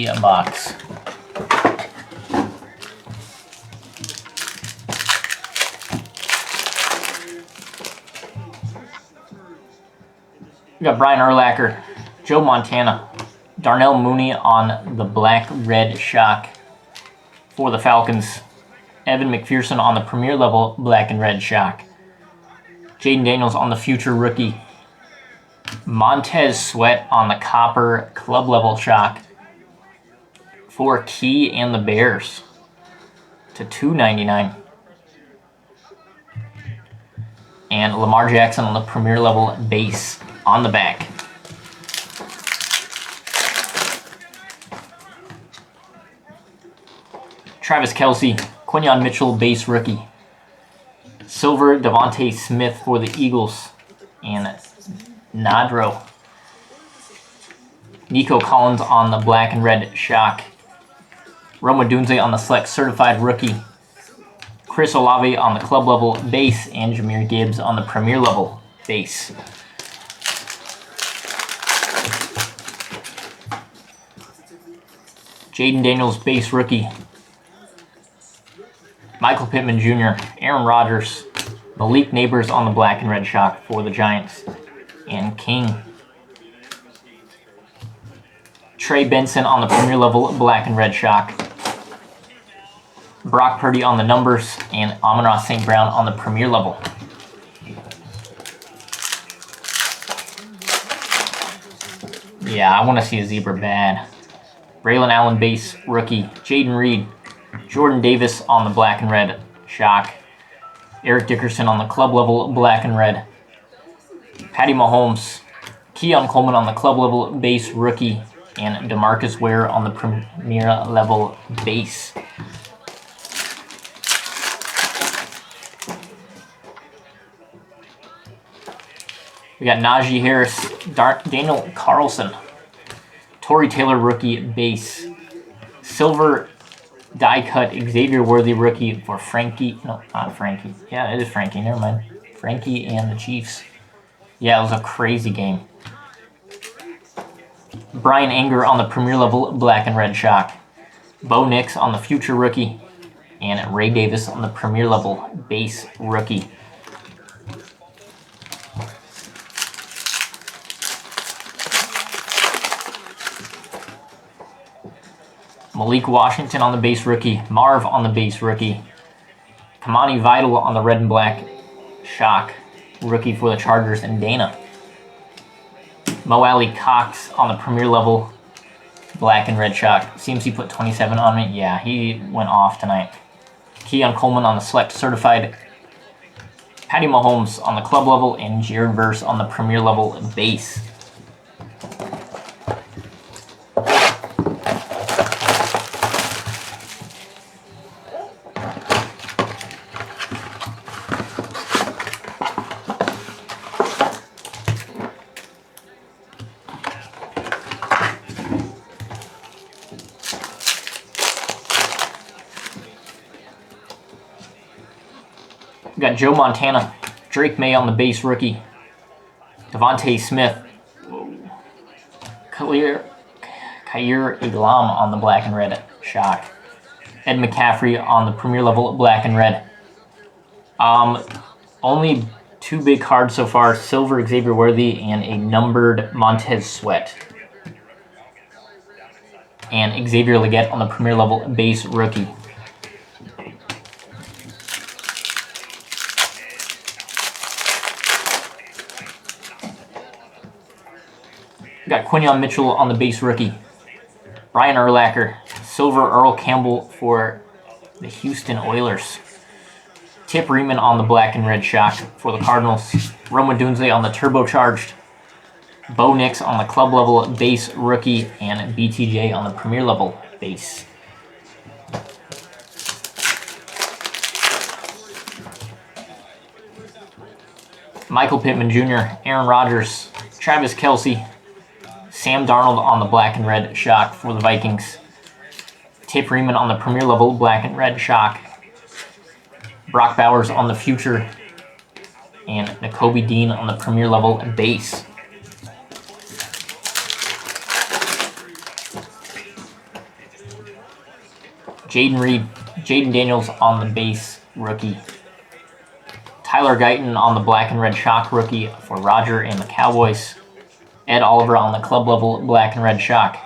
empty box. We got Brian Urlacher, Joe Montana, Darnell Mooney on the black-red shock for the Falcons, Evan McPherson on the premier level black and red shock, Jaden Daniels on the future rookie, Montez Sweat on the copper club level shock for Key and the Bears to $2.99. And Lamar Jackson on the premier level base on the back. Travis Kelce, Quinyon Mitchell base rookie. Silver Devontae Smith for the Eagles. And Nadro. Nico Collins on the black and red shock. Rome Odunze on the select certified rookie. Chris Olave on the club level base, and Jahmyr Gibbs on the premier level base. Jaden Daniels base rookie. Michael Pittman Jr., Aaron Rodgers, Malik Neighbors on the black and red shock for the Giants, and King. Trey Benson on the premier level black and red shock. Brock Purdy on the numbers, and Amon-Ra St. Brown on the premier level. Yeah, I want to see a zebra bad. Braylon Allen base rookie. Jaden Reed. Jordan Davis on the black and red shock. Eric Dickerson on the club level black and red. Patty Mahomes. Keon Coleman on the club level base rookie. And DeMarcus Ware on the premier level base. We got Najee Harris, Daniel Carlson, Torrey Taylor rookie base, silver die cut Xavier Worthy rookie for Frankie. No, not Frankie. Yeah, it is Frankie. Never mind. Frankie and the Chiefs. Yeah, it was a crazy game. Brian Anger on the premier level black and red shock. Bo Nix on the future rookie, and Ray Davis on the premier level base rookie. Malik Washington on the base rookie. Marv on the base rookie. Kamani Vidal on the red and black shock rookie for the Chargers, and Dana. Mo Alley Cox on the premier level black and red shock. CMC put 27 on me. Yeah, he went off tonight. Keon Coleman on the select certified. Patty Mahomes on the club level, and Jared Verse on the premier level base. We got Joe Montana, Drake May on the base rookie, Devontae Smith, Khair Iglam on the black and red shock, Ed McCaffrey on the premier level black and red. Only two big cards so far, silver Xavier Worthy and a numbered Montez Sweat. And Xavier Legette on the premier level base rookie. We got Quinyon Mitchell on the base rookie. Brian Urlacher, silver Earl Campbell for the Houston Oilers. Tip Riemann on the black and red shock for the Cardinals. Rome Odunze on the turbocharged. Bo Nix on the club level base rookie, and BTJ on the premier level base. Michael Pittman Jr., Aaron Rodgers, Travis Kelce, Sam Darnold on the black and red shock for the Vikings. Tip Riemann on the premier level black and red shock. Brock Bowers on the future, and Nakobe Dean on the premier level base. Jaden Reed, Jaden Daniels on the base rookie. Tyler Guyton on the black and red shock rookie for Roger and the Cowboys. Ed Oliver on the club level black and red shock.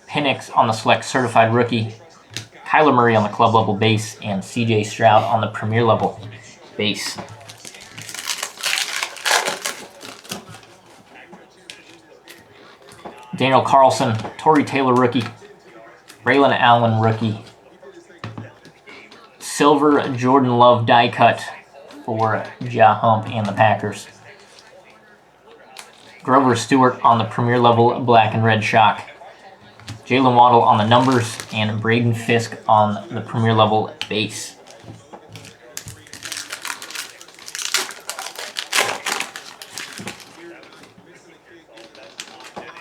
Penix on the select certified rookie. Kyler Murray on the club level base, and CJ Stroud on the premier level base. Daniel Carlson, Torrey Taylor rookie. Braylon Allen rookie. Silver Jordan Love die cut for Ja Hump and the Packers. Grover Stewart on the premier level black and red shock. Jalen Waddle on the numbers, and Braden Fisk on the premier level base.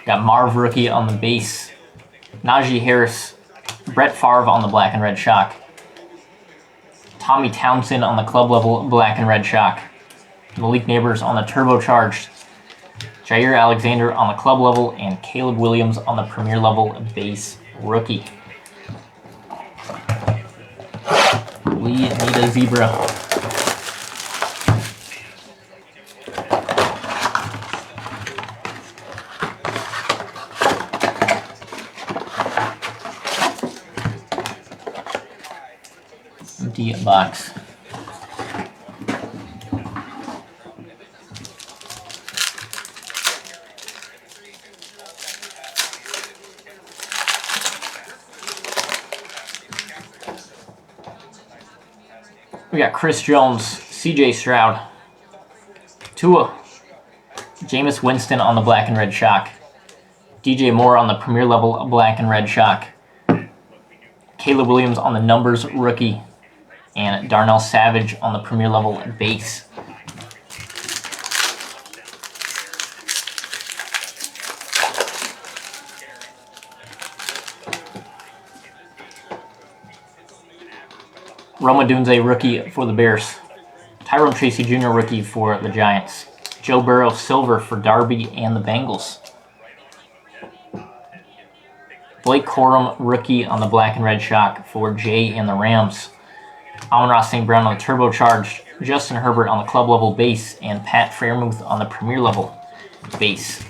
Got Marv rookie on the base. Najee Harris, Brett Favre on the black and red shock. Tommy Townsend on the club level black and red shock. Malik Neighbors on the turbocharged. Jair Alexander on the club level, and Caleb Williams on the premier level base rookie. We need a zebra. Empty box. We got Chris Jones, CJ Stroud, Tua, Jameis Winston on the black and red shock, DJ Moore on the premier level black and red shock, Caleb Williams on the numbers rookie, and Darnell Savage on the premier level base. Roma Dunze rookie for the Bears. Tyrone Tracy Jr. rookie for the Giants. Joe Burrow silver for Darby and the Bengals. Blake Corum rookie on the black and red shock for Jay and the Rams. Amon-Ra St. Brown on the turbocharged. Justin Herbert on the club level base, and Pat Freiermuth on the premier level base.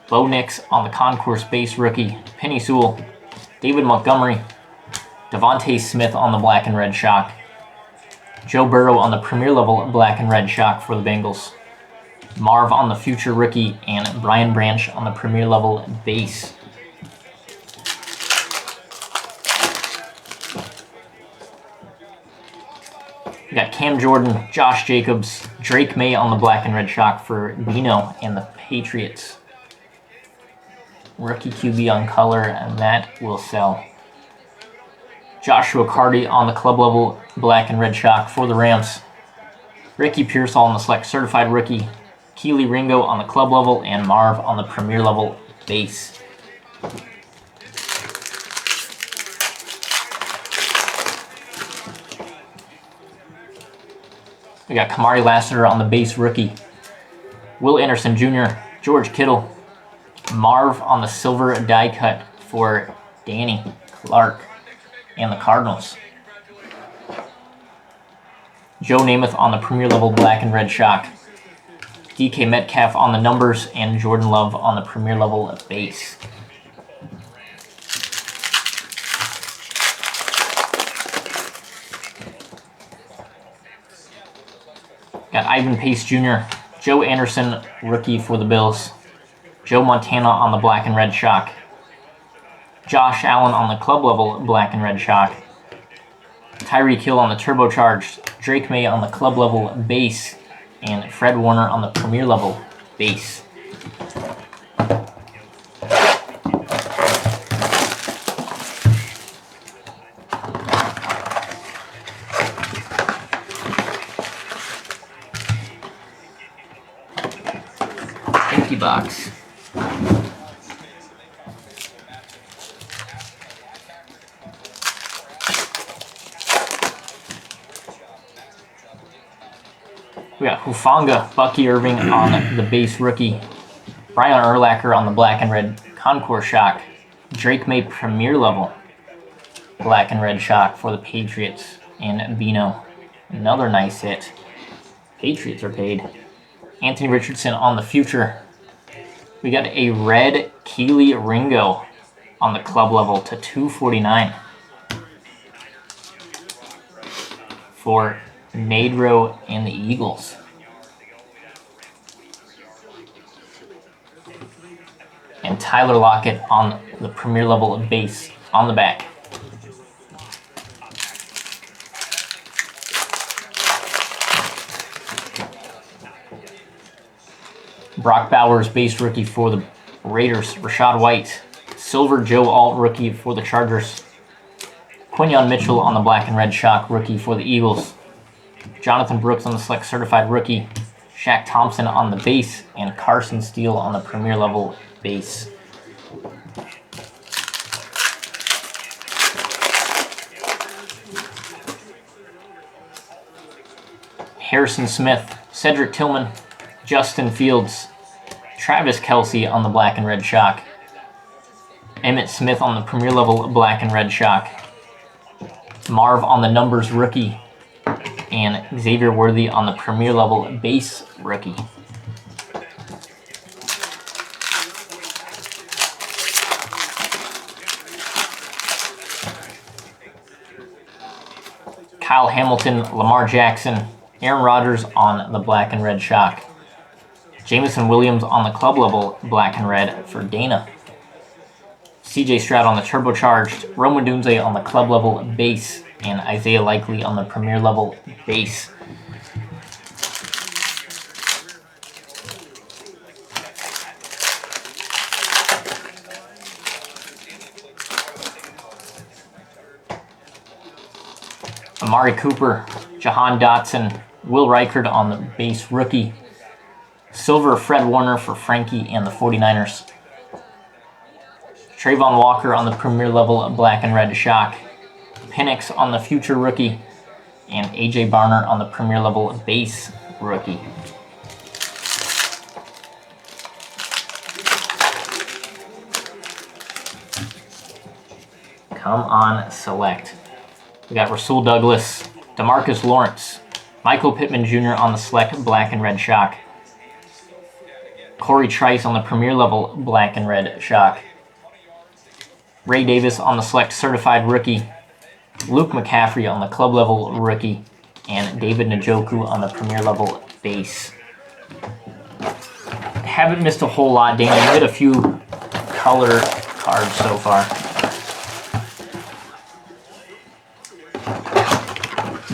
Bo Nix on the concourse base rookie. Penny Sewell, David Montgomery, Devontae Smith on the black and red shock. Joe Burrow on the premier level black and red shock for the Bengals. Marv on the future rookie, and Brian Branch on the premier level base. We got Cam Jordan, Josh Jacobs, Drake May on the black and red shock for Bino and the Patriots. Rookie QB on color, and that will sell. Joshua Carty on the club level black and red shock for the Rams. Ricky Pearsall on the select certified rookie. Keely Ringo on the club level, and Marv on the premier level base. We got Kamari Lassiter on the base rookie. Will Anderson Jr., George Kittle, Marv on the silver die cut for Danny Clark and the Cardinals. Joe Namath on the premier level black and red shock. DK Metcalf on the numbers, and Jordan Love on the premier level base. Got Ivan Pace Jr., Joe Anderson, rookie for the Bills. Joe Montana on the black and red shock. Josh Allen on the club level black and red shock. Tyreek Hill on the turbocharged. Drake May on the club level base, and Fred Warner on the premier level base. Empty box. We got Hufanga, Bucky Irving on the base rookie. Brian Urlacher on the black and red Concourse Shock, Drake May Premier Level, black and red shock for the Patriots, and Bino. Another nice hit. Patriots are paid. Anthony Richardson on the future. We got a red Keely Ringo on the club level to 249 for Nadro and the Eagles. And Tyler Lockett on the Premier Level base on the back. Brock Bowers base rookie for the Raiders. Rashad White. Silver Joe Alt rookie for the Chargers. Quinyon Mitchell on the black and red shock rookie for the Eagles. Jonathan Brooks on the select certified rookie. Shaq Thompson on the base, and Carson Steele on the Premier Level base. Harrison Smith, Cedric Tillman, Justin Fields, Travis Kelce on the black and red shock. Emmitt Smith on the Premier Level black and red shock. Marv on the numbers rookie. And Xavier Worthy on the Premier Level base rookie. Kyle Hamilton, Lamar Jackson, Aaron Rodgers on the black and red shock. Jameson Williams on the club level black and red for Dana. CJ Stroud on the turbocharged, Rome Odunze on the club level base, and Isaiah Likely on the Premier Level base. Amari Cooper, Jahan Dotson, Will Reichard on the base rookie. Silver Fred Warner for Frankie and the 49ers. Trayvon Walker on the Premier Level black and red shock. Penix on the future rookie. And AJ Barner on the Premier Level base rookie. Come on, select. We got Rasul Douglas, DeMarcus Lawrence, Michael Pittman Jr. on the select black and red shock. Corey Trice on the Premier Level black and red shock. Ray Davis on the select certified rookie. Luke McCaffrey on the club level rookie. And David Njoku on the Premier Level base. Haven't missed a whole lot, Dana. You hit a few color cards so far.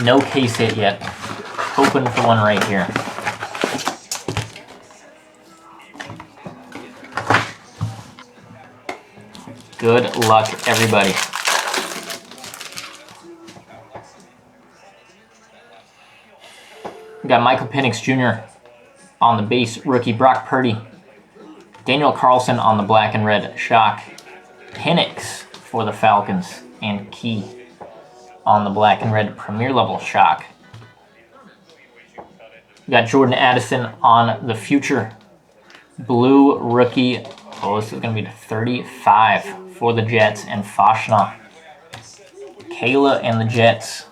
No case hit yet. Hoping for one right here. Good luck, everybody. We got Michael Penix Jr. on the base rookie. Brock Purdy. Daniel Carlson on the black and red shock. Penix for the Falcons. And Key on the black and red Premier Level shock. We got Jordan Addison on the future blue rookie. Oh, this is going to be the 35 for the Jets, and Fashna. Kayla and the Jets.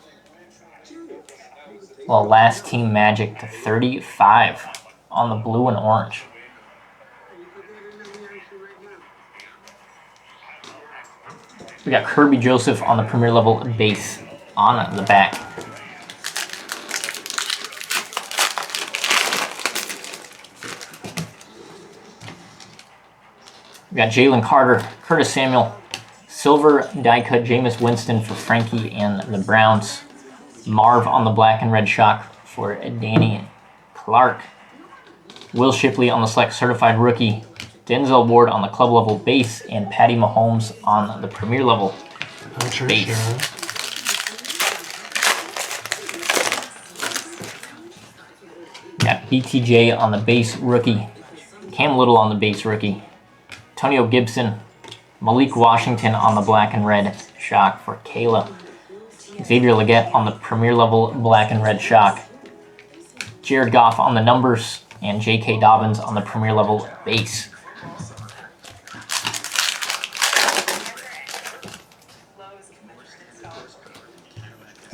Well, last team Magic to 35 on the blue and orange. We got Kirby Joseph on the Premier Level base on the back. We got Jalen Carter, Curtis Samuel, silver die cut Jameis Winston for Frankie and the Browns. Marv on the black and red shock for Danny Clark. Will Shipley on the select certified rookie. Denzel Ward on the club level base, and Patty Mahomes on the Premier Level base. Got BTJ on the base rookie. Cam Little on the base rookie. Antonio Gibson, Malik Washington on the black and red shock for Kayla. Xavier Legette on the Premier Level black and red shock. Jared Goff on the numbers, and J.K. Dobbins on the Premier Level base.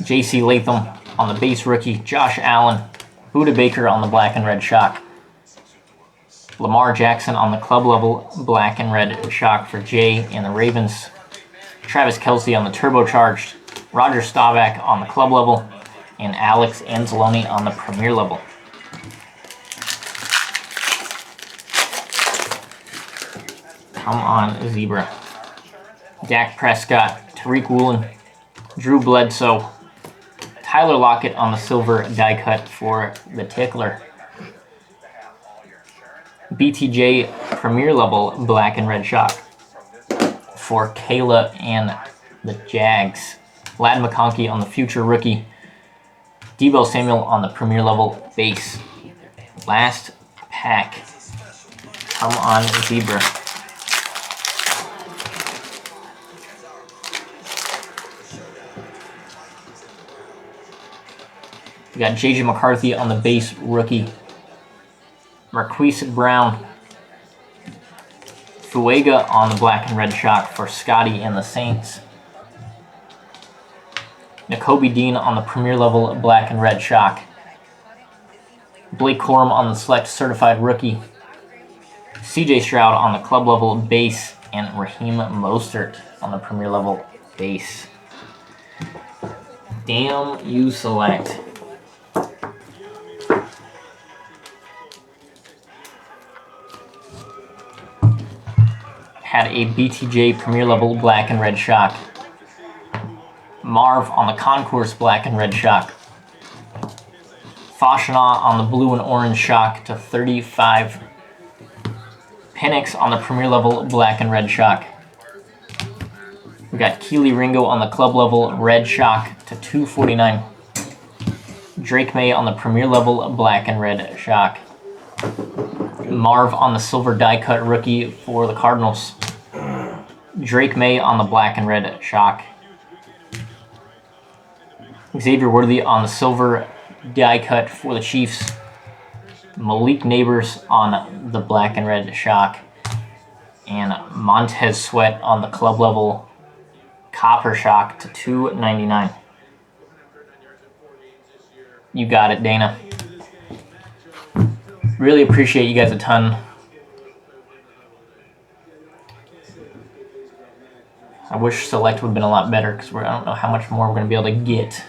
J.C. Latham on the base rookie. Josh Allen. Buda Baker on the black and red shock. Lamar Jackson on the club level black and red shock for Jay and the Ravens. Travis Kelce on the turbocharged. Roger Staubach on the club level. And Alex Anzalone on the premier level. Come on, Zebra. Dak Prescott, Tariq Woolen, Drew Bledsoe, Tyler Lockett on the silver die cut for the Tickler. BTJ Premier Level black and red shock for Kayla and the Jags. Lad McConkey on the future rookie. Deebo Samuel on the Premier Level base. Last pack. Come on, Zebra. We got J.J. McCarthy on the base rookie. Marquise Brown. Fuega on the black and red shock for Scotty and the Saints. Nakobe Dean on the premier level black and red shock. Blake Corum on the select certified rookie. CJ Stroud on the club level base. And Raheem Mostert on the premier level base. Damn you select. Had a BTJ Premier Level black and red shock. Marv on the Concourse black and red shock. Fashana on the blue and orange shock to 35. Penix on the Premier Level black and red shock. We got Keely Ringo on the club level red shock to 249. Drake May on the Premier Level black and red shock. Marv on the silver die cut rookie for the Cardinals. Drake May on the black and red shock. Xavier Worthy on the silver die cut for the Chiefs. Malik Neighbors on the black and red shock. And Montez Sweat on the club level copper shock to 299. You got it, Dana. Really appreciate you guys a ton. I wish Select would have been a lot better because I don't know how much more we're going to be able to get.